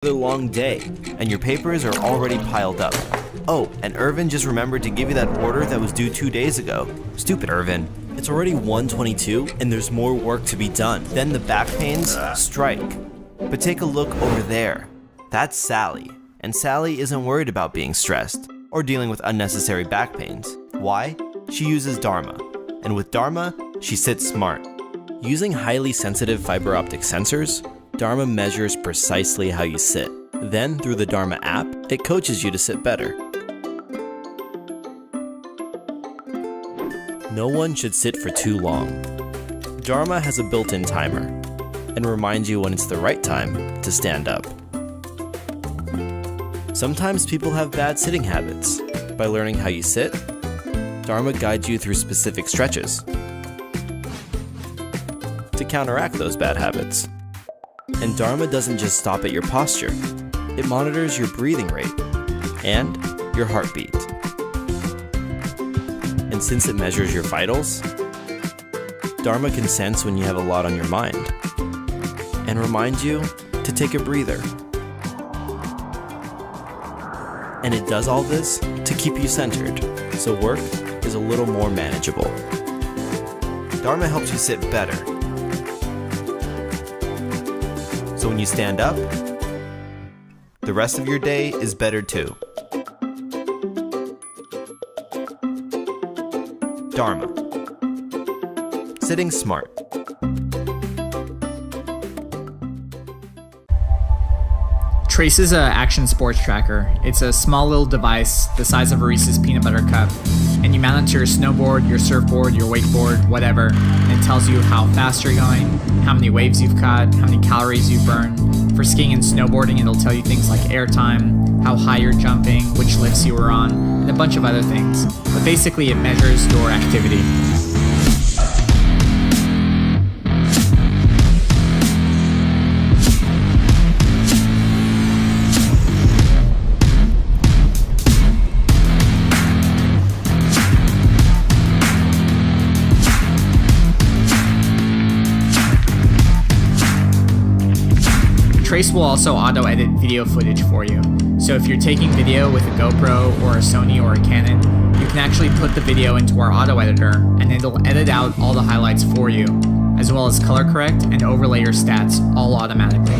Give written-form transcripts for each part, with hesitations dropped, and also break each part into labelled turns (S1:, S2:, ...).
S1: another long day, and your papers are already piled up. Oh, and Irvin just remembered to give you that order that was due 2 days ago. Stupid Irvin. It's already 1:22, and there's more work to be done. Then the back pains strike. But take a look over there. That's Sally. And Sally isn't worried about being stressed or dealing with unnecessary back pains. Why? She uses Dharma. And with Dharma, she sits smart. Using highly sensitive fiber optic sensors, Dharma measures precisely how you sit. Then, through the Dharma app, it coaches you to sit better. No one should sit for too long. Dharma has a built-in timer and reminds you when it's the right time to stand up. Sometimes people have bad sitting habits. By learning how you sit, Dharma guides you through specific stretches to counteract those bad habits. And Dharma doesn't just stop at your posture. It monitors your breathing rate and your heartbeat. And since it measures your vitals, Dharma can sense when you have a lot on your mind and remind you to take a breather. And it does all this to keep you centered, so work is a little more manageable. Dharma helps you sit better. So when you stand up, the rest of your day is better too. Dharma. Sitting smart.
S2: Trace is an action sports tracker. It's a small little device the size of a Reese's peanut butter cup, and you mount it to your snowboard, your surfboard, your wakeboard, whatever, and it tells you how fast you're going, how many waves you've caught, how many calories you've burned. For skiing and snowboarding, it'll tell you things like air time, how high you're jumping, which lifts you were on, and a bunch of other things. But basically, it measures your activity. Trace will also auto-edit video footage for you. So if you're taking video with a GoPro or a Sony or a Canon, you can actually put the video into our auto-editor and it'll edit out all the highlights for you, as well as color correct and overlay your stats all automatically.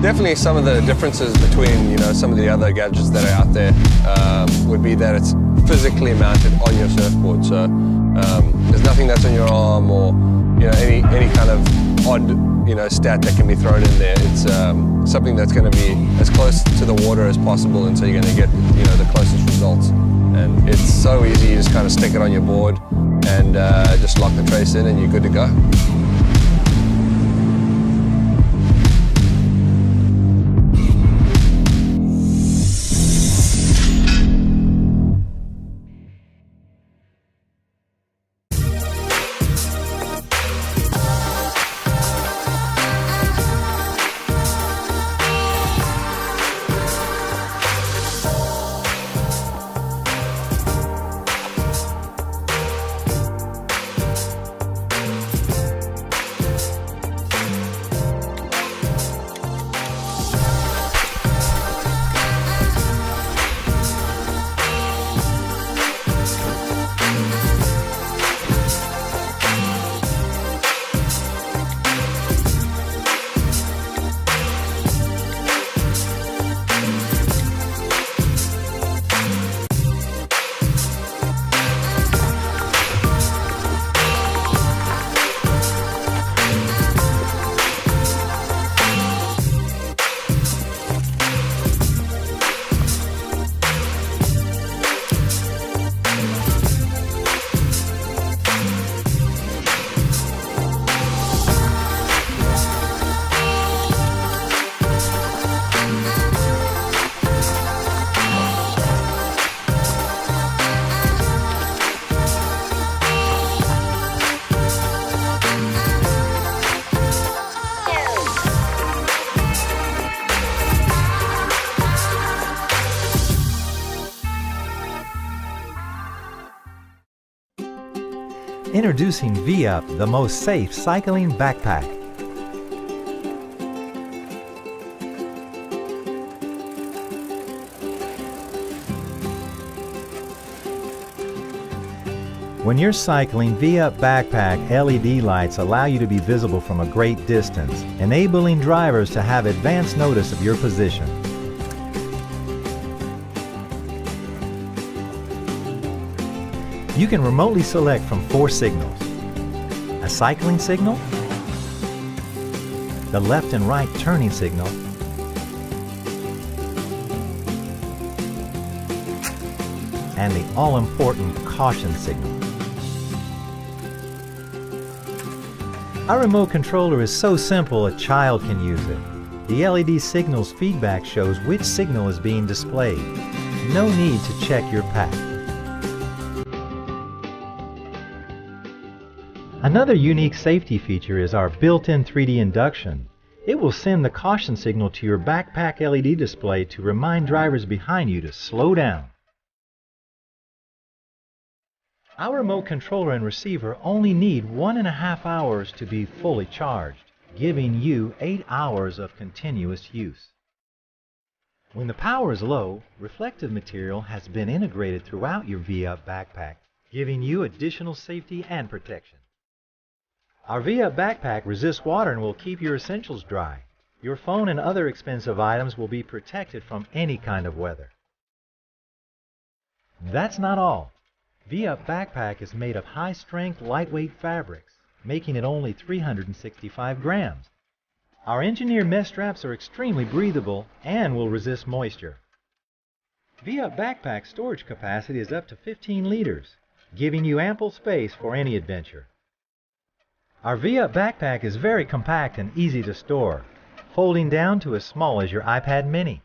S3: Definitely some of the differences between some of the other gadgets that are out there would be that it's physically mounted on your surfboard. So there's nothing that's on your arm or any kind of odd stat that can be thrown in there. It's something that's going to be as close to the water as possible, and so you're going to get the closest results. And it's so easy. You just kind of stick it on your board and just lock the trace in, and you're good to go.
S4: Introducing V-Up, the most safe cycling backpack. When you're cycling, V-Up Backpack LED lights allow you to be visible from a great distance, enabling drivers to have advance notice of your position. You can remotely select from 4 signals: a cycling signal, the left and right turning signal, and the all-important caution signal. Our remote controller is so simple a child can use it. The LED signal's feedback shows which signal is being displayed. No need to check your pack. Another unique safety feature is our built-in 3D induction. It will send the caution signal to your backpack LED display to remind drivers behind you to slow down. Our remote controller and receiver only need 1.5 hours to be fully charged, giving you 8 hours of continuous use. When the power is low, reflective material has been integrated throughout your V-Up backpack, giving you additional safety and protection. Our V-Up backpack resists water and will keep your essentials dry. Your phone and other expensive items will be protected from any kind of weather. That's not all. V-Up backpack is made of high-strength, lightweight fabrics, making it only 365 grams. Our engineered mesh straps are extremely breathable and will resist moisture. V-Up backpack storage capacity is up to 15 liters, giving you ample space for any adventure. Our V-Up backpack is very compact and easy to store, folding down to as small as your iPad mini.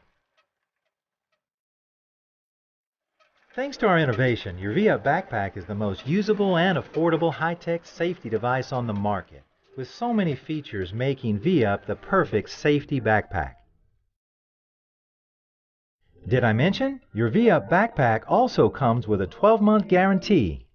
S4: Thanks to our innovation, your V-Up backpack is the most usable and affordable high-tech safety device on the market, with so many features making V-Up the perfect safety backpack. Did I mention? Your V-Up backpack also comes with a 12-month guarantee.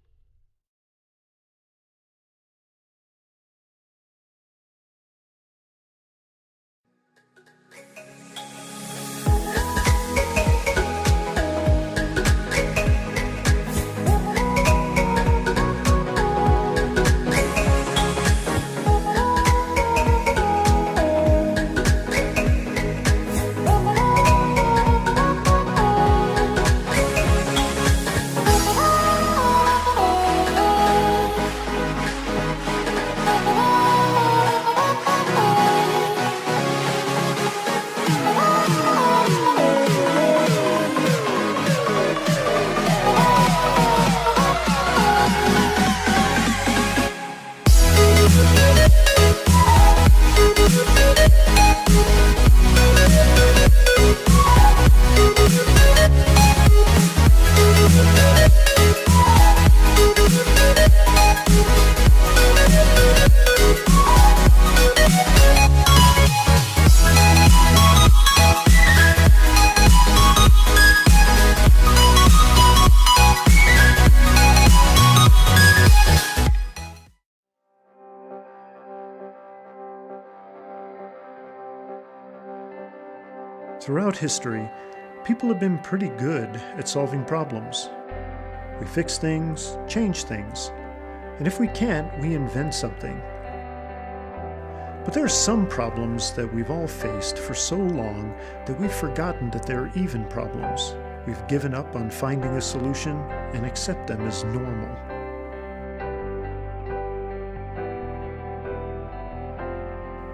S5: Throughout history, people have been pretty good at solving problems. We fix things, change things, and if we can't, we invent something. But there are some problems that we've all faced for so long that we've forgotten that there are even problems. We've given up on finding a solution and accept them as normal.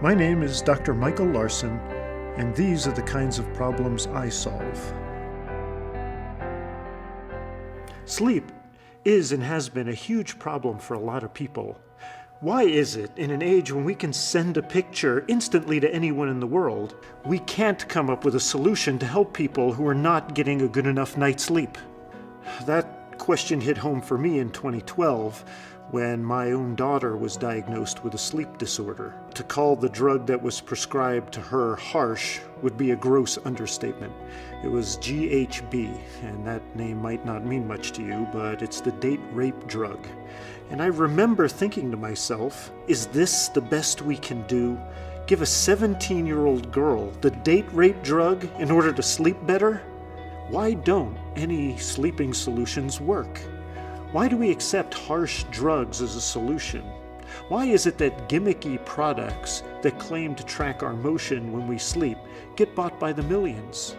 S5: My name is Dr. Michael Larson, and these are the kinds of problems I solve. Sleep is and has been a huge problem for a lot of people. Why is it, in an age when we can send a picture instantly to anyone in the world, we can't come up with a solution to help people who are not getting a good enough night's sleep? That question hit home for me in 2012, when my own daughter was diagnosed with a sleep disorder. To call the drug that was prescribed to her harsh would be a gross understatement. It was GHB, and that name might not mean much to you, but it's the date rape drug. And I remember thinking to myself, is this the best we can do? Give a 17-year-old girl the date rape drug in order to sleep better? Why don't any sleeping solutions work? Why do we accept harsh drugs as a solution? Why is it that gimmicky products that claim to track our motion when we sleep get bought by the millions?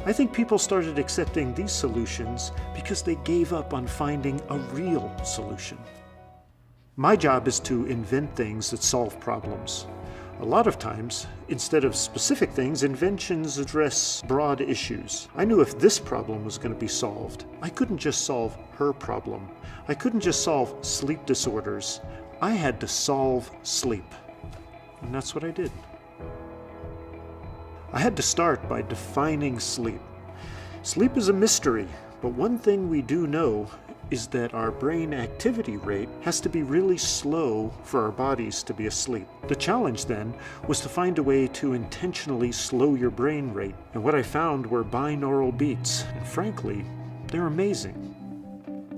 S5: I think people started accepting these solutions because they gave up on finding a real solution. My job is to invent things that solve problems. A lot of times, instead of specific things, inventions address broad issues. I knew if this problem was going to be solved, I couldn't just solve her problem. I couldn't just solve sleep disorders. I had to solve sleep. And that's what I did. I had to start by defining sleep. Sleep is a mystery, but one thing we do know is that our brain activity rate has to be really slow for our bodies to be asleep. The challenge then was to find a way to intentionally slow your brain rate. And what I found were binaural beats, and frankly, they're amazing.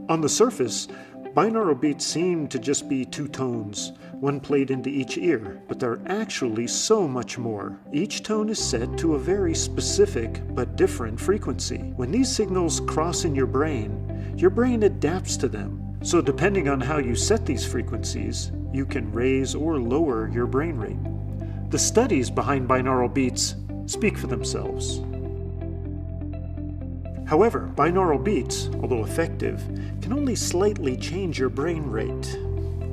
S5: On the surface, binaural beats seem to just be two tones, one played into each ear, but they're actually so much more. Each tone is set to a very specific but different frequency. When these signals cross in your brain adapts to them. So depending on how you set these frequencies, you can raise or lower your brain rate. The studies behind binaural beats speak for themselves. However, binaural beats, although effective, can only slightly change your brain rate.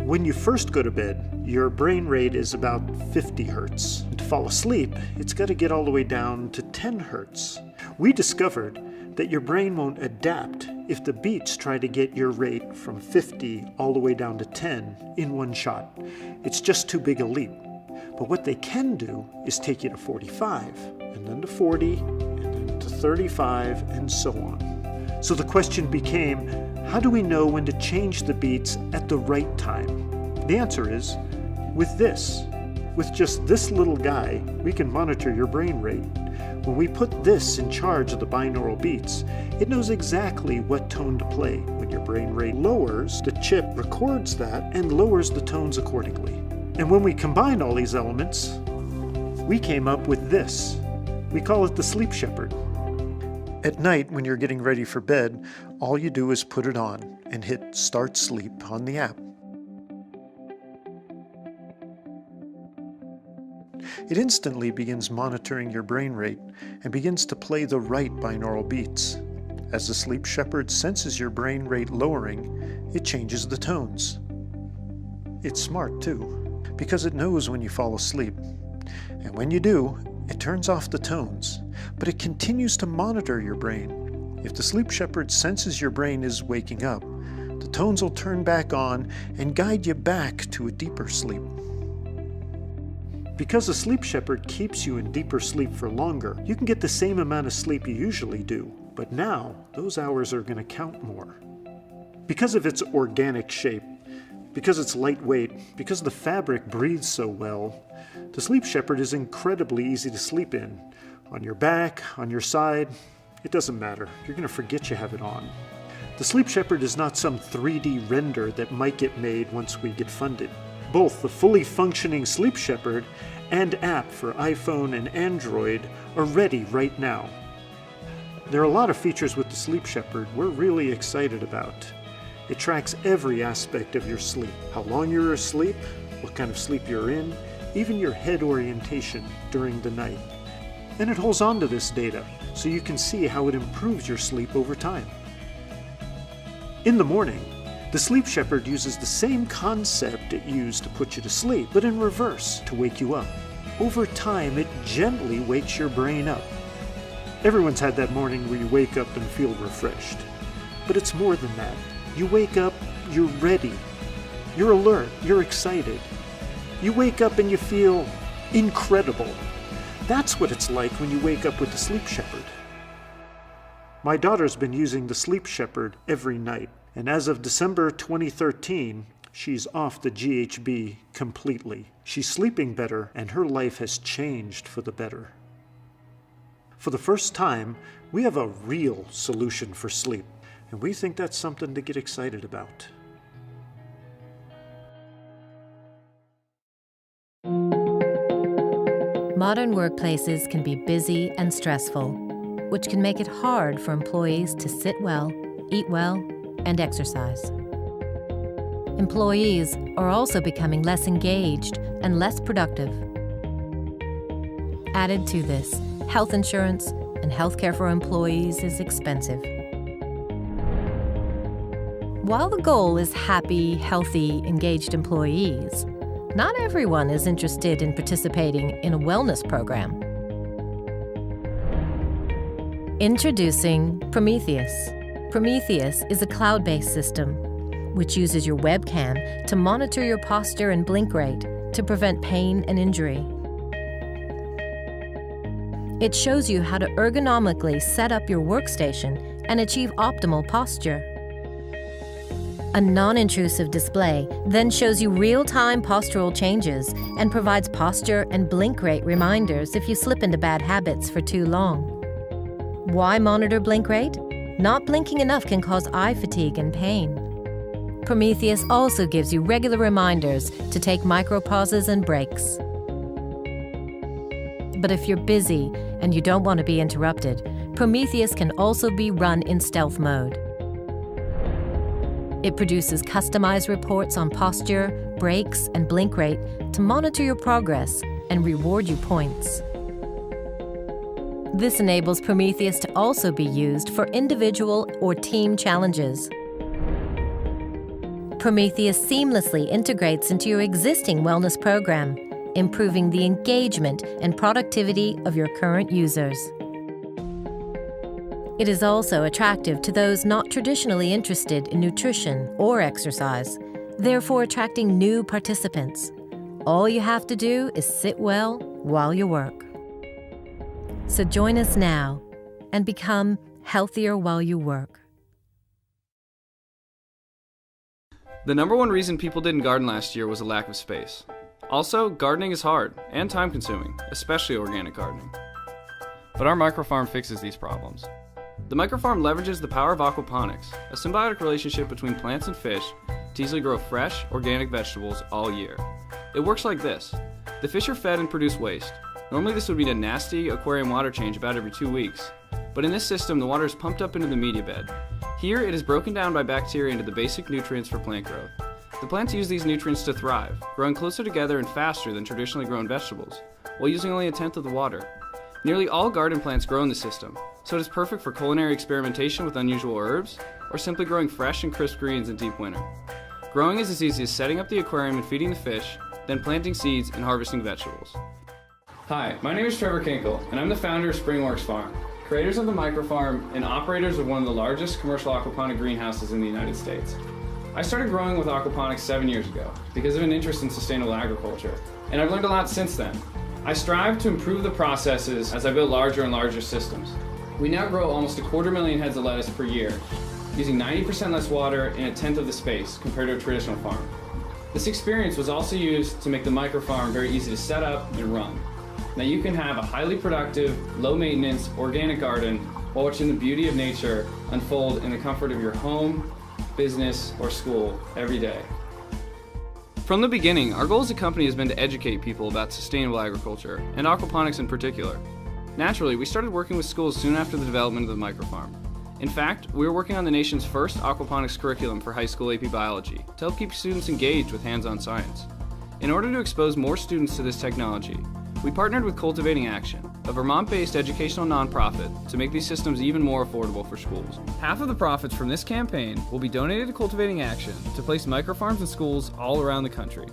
S5: When you first go to bed, your brain rate is about 50 hertz. To fall asleep, it's got to get all the way down to 10 hertz. We discovered that your brain won't adapt if the beats try to get your rate from 50 all the way down to 10 in one shot. It's just too big a leap. But what they can do is take you to 45, and then to 40, and then to 35, and so on. So the question became, how do we know when to change the beats at the right time? The answer is, with this. With just this little guy, we can monitor your brain rate. When we put this in charge of the binaural beats, it knows exactly what tone to play. When your brain rate lowers, the chip records that and lowers the tones accordingly. And when we combine all these elements, we came up with this. We call it the Sleep Shepherd. At night, when you're getting ready for bed, all you do is put it on and hit Start Sleep on the app. It instantly begins monitoring your brain rate and begins to play the right binaural beats. As the Sleep Shepherd senses your brain rate lowering, it changes the tones. It's smart too, because it knows when you fall asleep. And when you do, it turns off the tones, but it continues to monitor your brain. If the Sleep Shepherd senses your brain is waking up, the tones will turn back on and guide you back to a deeper sleep. Because the Sleep Shepherd keeps you in deeper sleep for longer, you can get the same amount of sleep you usually do, but now those hours are going to count more. Because of its organic shape, because it's lightweight, because the fabric breathes so well, the Sleep Shepherd is incredibly easy to sleep in. On your back, on your side, it doesn't matter. You're going to forget you have it on. The Sleep Shepherd is not some 3D render that might get made once we get funded. Both the fully functioning Sleep Shepherd and app for iPhone and Android are ready right now. There are a lot of features with the Sleep Shepherd we're really excited about. It tracks every aspect of your sleep, how long you're asleep, what kind of sleep you're in, even your head orientation during the night. And it holds on to this data so you can see how it improves your sleep over time. In the morning, the Sleep Shepherd uses the same concept it used to put you to sleep, but in reverse to wake you up. Over time, it gently wakes your brain up. Everyone's had that morning where you wake up and feel refreshed. But it's more than that. You wake up, you're ready. You're alert, you're excited. You wake up and you feel incredible. That's what it's like when you wake up with the Sleep Shepherd. My daughter's been using the Sleep Shepherd every night. And as of December 2013, she's off the GHB completely. She's sleeping better, and her life has changed for the better. For the first time, we have a real solution for sleep, and we think that's something to get excited about.
S6: Modern workplaces can be busy and stressful, which can make it hard for employees to sit well, eat well, and exercise. Employees are also becoming less engaged and less productive. Added to this, health insurance and healthcare for employees is expensive. While the goal is happy, healthy, engaged employees, not everyone is interested in participating in a wellness program. Introducing Prometheus. Prometheus is a cloud-based system which uses your webcam to monitor your posture and blink rate to prevent pain and injury. It shows you how to ergonomically set up your workstation and achieve optimal posture. A non-intrusive display then shows you real-time postural changes and provides posture and blink rate reminders if you slip into bad habits for too long. Why monitor blink rate? Not blinking enough can cause eye fatigue and pain. Prometheus also gives you regular reminders to take micro-pauses and breaks. But if you're busy and you don't want to be interrupted, Prometheus can also be run in stealth mode. It produces customized reports on posture, breaks, and blink rate to monitor your progress and reward you points. This enables Prometheus to also be used for individual or team challenges. Prometheus seamlessly integrates into your existing wellness program, improving the engagement and productivity of your current users. It is also attractive to those not traditionally interested in nutrition or exercise, therefore attracting new participants. All you have to do is sit well while you work. So join us now and become healthier while you work.
S7: The number one reason people didn't garden last year was a lack of space. Also, gardening is hard and time-consuming, especially organic gardening. But our microfarm fixes these problems. The microfarm leverages the power of aquaponics, a symbiotic relationship between plants and fish, to easily grow fresh, organic vegetables all year. It works like this. The fish are fed and produce waste. Normally this would mean a nasty aquarium water change about every 2 weeks. But in this system, the water is pumped up into the media bed. Here, it is broken down by bacteria into the basic nutrients for plant growth. The plants use these nutrients to thrive, growing closer together and faster than traditionally grown vegetables, while using only 1/10 of the water. Nearly all garden plants grow in the system, so it is perfect for culinary experimentation with unusual herbs, or simply growing fresh and crisp greens in deep winter. Growing is as easy as setting up the aquarium and feeding the fish, then planting seeds and harvesting vegetables. Hi, my name is Trevor Kinkle, and I'm the founder of Springworks Farm, creators of the microfarm and operators of one of the largest commercial aquaponic greenhouses in the United States. I started growing with aquaponics 7 years ago because of an interest in sustainable agriculture, and I've learned a lot since then. I strive to improve the processes as I build larger and larger systems. We now grow almost 250,000 heads of lettuce per year, using 90% less water in 1/10 of the space compared to a traditional farm. This experience was also used to make the microfarm very easy to set up and run. Now you can have a highly productive, low-maintenance, organic garden while watching the beauty of nature unfold in the comfort of your home, business, or school every day. From the beginning, our goal as a company has been to educate people about sustainable agriculture, and aquaponics in particular. Naturally, we started working with schools soon after the development of the microfarm. In fact, we were working on the nation's first aquaponics curriculum for high school AP Biology to help keep students engaged with hands-on science. In order to expose more students to this technology, we partnered with Cultivating Action, a Vermont-based educational nonprofit, to make these systems even more affordable for schools. Half of the profits from this campaign will be donated to Cultivating Action to place microfarms in schools all around the country.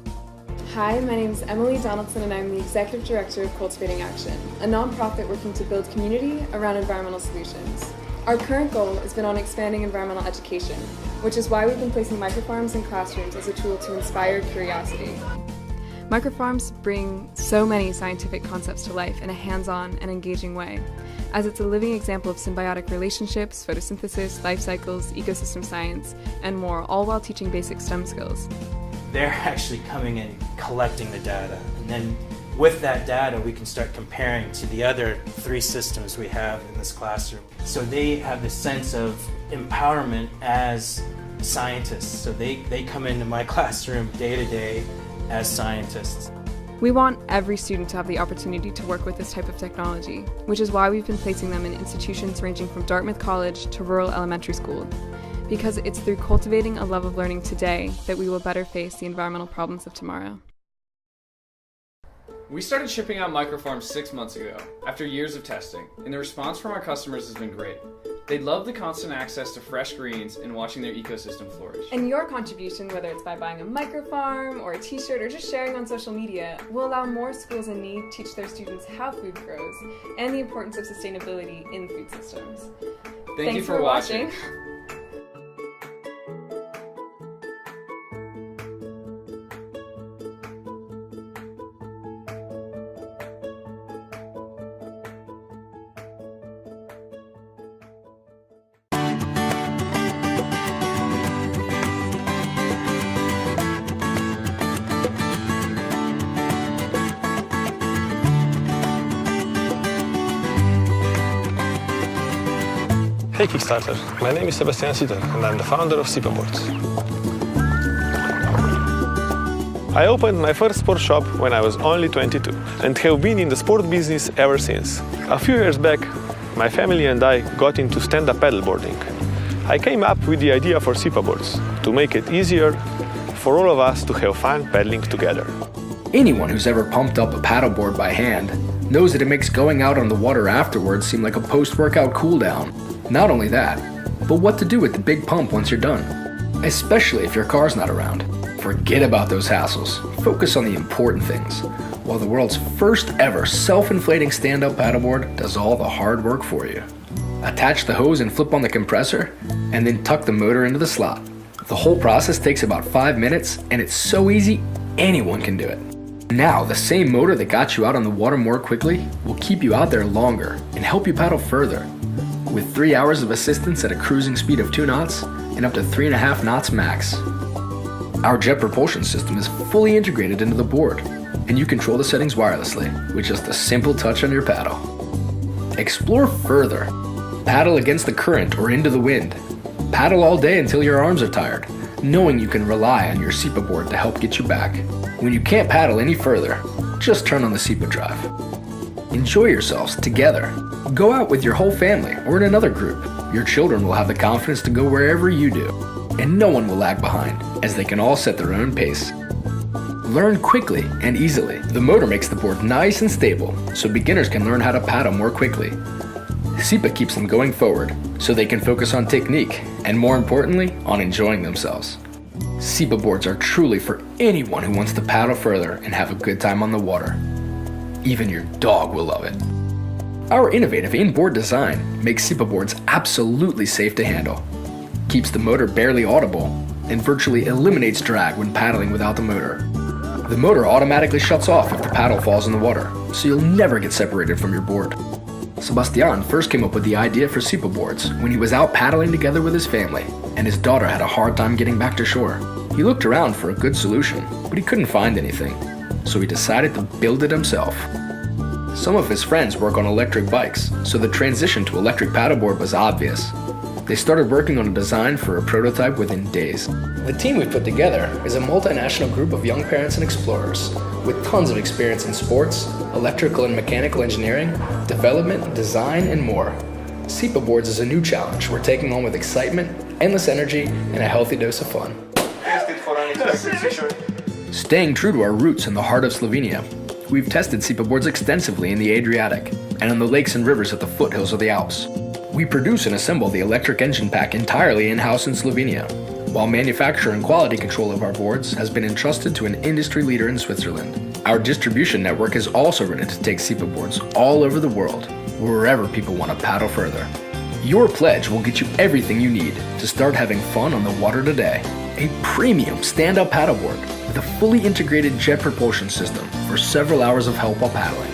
S8: Hi, my name is Emily Donaldson and I'm the Executive Director of Cultivating Action, a nonprofit working to build community around environmental solutions. Our current goal has been on expanding environmental education, which is why we've been placing microfarms in classrooms as a tool to inspire curiosity. Microfarms bring so many scientific concepts to life in a hands-on and engaging way, as it's a living example of symbiotic relationships, photosynthesis, life cycles, ecosystem science, and more, all while teaching basic STEM skills.
S9: They're actually coming and collecting the data, and then with that data we can start comparing to the other 3 systems we have in this classroom. So they have the sense of empowerment as scientists. So they come into my classroom day to day as scientists.
S8: We want every student to have the opportunity to work with this type of technology, which is why we've been placing them in institutions ranging from Dartmouth College to rural elementary school. because it's through cultivating a love of learning today that we will better face the environmental problems of tomorrow.
S7: We started shipping out microfarms 6 months ago, after years of testing, and the response from our customers has been great. They love the constant access to fresh greens and watching their ecosystem flourish.
S8: And your contribution, whether it's by buying a microfarm or a t-shirt or just sharing on social media, will allow more schools in need teach their students how food grows and the importance of sustainability in food systems.
S7: Thank you for watching.
S3: Hey Kickstarter, my name is Sebastian Sitter and I'm the founder of SIPAboards. I opened my first sport shop when I was only 22 and have been in the sport business ever since. A few years back, my family and I got into stand-up paddleboarding. I came up with the idea for SIPAboards to make it easier for all of us to have fun paddling together.
S10: Anyone who's ever pumped up a paddleboard by hand knows that it makes going out on the water afterwards seem like a post-workout cool-down. Not only that, but what to do with the big pump once you're done, especially if your car's not around. Forget about those hassles. Focus on the important things, while the world's first ever self-inflating stand-up paddleboard does all the hard work for you. Attach the hose and flip on the compressor, and then tuck the motor into the slot. The whole process takes about 5 minutes, and it's so easy, anyone can do it. Now, the same motor that got you out on the water more quickly will keep you out there longer and help you paddle further. With 3 hours of assistance at a cruising speed of 2 knots and up to 3.5 knots max. Our jet propulsion system is fully integrated into the board, and you control the settings wirelessly with just a simple touch on your paddle. Explore further. Paddle against the current or into the wind. Paddle all day until your arms are tired, knowing you can rely on your SIPAboard to help get you back. When you can't paddle any further, just turn on the SIPA drive. Enjoy yourselves together. Go out with your whole family or in another group. Your children will have the confidence to go wherever you do, and no one will lag behind, as they can all set their own pace. Learn quickly and easily. The motor makes the board nice and stable, so beginners can learn how to paddle more quickly. SIPA keeps them going forward, so they can focus on technique, and more importantly, on enjoying themselves. SIPAboards are truly for anyone who wants to paddle further and have a good time on the water. Even your dog will love it. Our innovative inboard design makes SIPAboards absolutely safe to handle, keeps the motor barely audible, and virtually eliminates drag when paddling without the motor. The motor automatically shuts off if the paddle falls in the water, so you'll never get separated from your board. Sebastian first came up with the idea for SIPAboards when he was out paddling together with his family, and his daughter had a hard time getting back to shore. He looked around for a good solution, but he couldn't find anything, so he decided to build it himself. Some of his friends work on electric bikes, so the transition to electric paddleboard was obvious. They started working on a design for a prototype within days. The team we put together is a multinational group of young parents and explorers with tons of experience in sports, electrical and mechanical engineering, development, design, and more. SIPAboards is a new challenge we're taking on with excitement, endless energy, and a healthy dose of fun. Staying true to our roots in the heart of Slovenia, we've tested SIPAboards extensively in the Adriatic and on the lakes and rivers at the foothills of the Alps. We produce and assemble the electric engine pack entirely in-house in Slovenia, while manufacture and quality control of our boards has been entrusted to an industry leader in Switzerland. Our distribution network is also ready to take SIPAboards all over the world, wherever people want to paddle further. Your pledge will get you everything you need to start having fun on the water today. A premium stand-up paddleboard with a fully integrated jet propulsion system for several hours of help while paddling.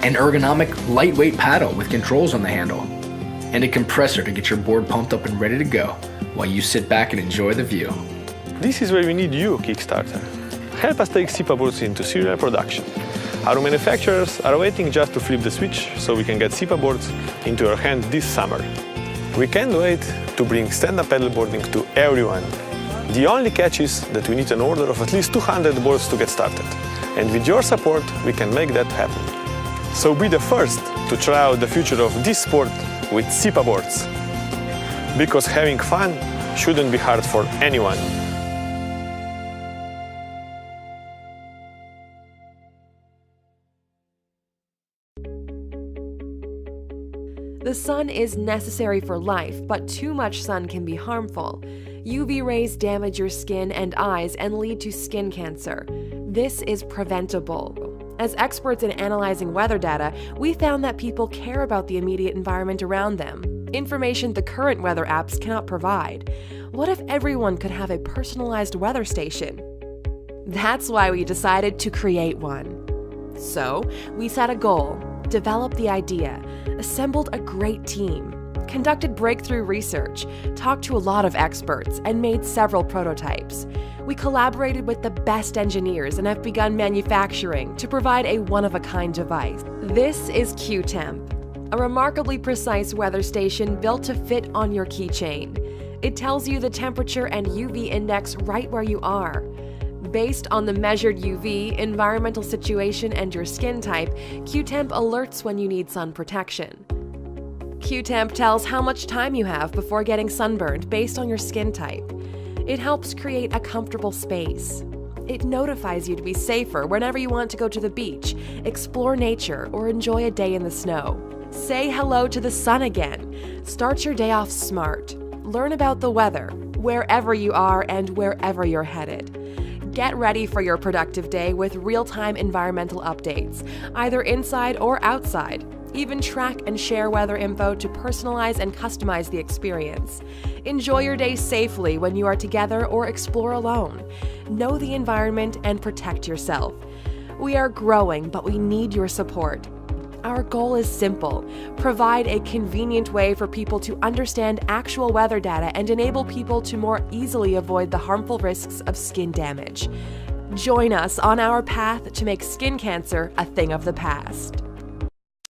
S10: An ergonomic, lightweight paddle with controls on the handle. And a compressor to get your board pumped up and ready to go while you sit back and enjoy the view.
S3: This is where we need you, Kickstarter. Help us take SIPAboards into serial production. Our manufacturers are waiting just to flip the switch so we can get SIPAboards into your hand this summer. We can't wait to bring stand-up paddleboarding to everyone. The only catch is that we need an order of at least 200 boards to get started. And with your support, we can make that happen. So be the first to try out the future of this sport with SIPAboards.
S11: because having fun shouldn't be hard for anyone.
S12: The sun is necessary for life, but too much sun can be harmful. UV rays damage your skin and eyes and lead to skin cancer. This is preventable. As experts in analyzing weather data, we found that people care about the immediate environment around them, information the current weather apps cannot provide. What if everyone could have a personalized weather station? That's why we decided to create one. So, we set a goal, developed the idea, assembled a great team, conducted breakthrough research, talked to a lot of experts, and made several prototypes. We collaborated with the best engineers and have begun manufacturing to provide a one-of-a-kind device. This is QTemp, a remarkably precise weather station built to fit on your keychain. It tells you the temperature and UV index right where you are. Based on the measured UV, environmental situation, and your skin type, QTemp alerts when you need sun protection. QTemp tells how much time you have before getting sunburned based on your skin type. It helps create a comfortable space. It notifies you to be safer whenever you want to go to the beach, explore nature, or enjoy a day in the snow. Say hello to the sun again. Start your day off smart. Learn about the weather, wherever you are and wherever you're headed. Get ready for your productive day with real-time environmental updates, either inside or outside. Even track and share weather info to personalize and customize the experience. Enjoy your day safely when you are together or explore alone. Know the environment and protect yourself. We are growing, but we need your support. Our goal is simple: provide a convenient way for people to understand actual weather data and enable people to more easily avoid the harmful risks of skin damage. Join us on our path to make skin cancer a thing of the past.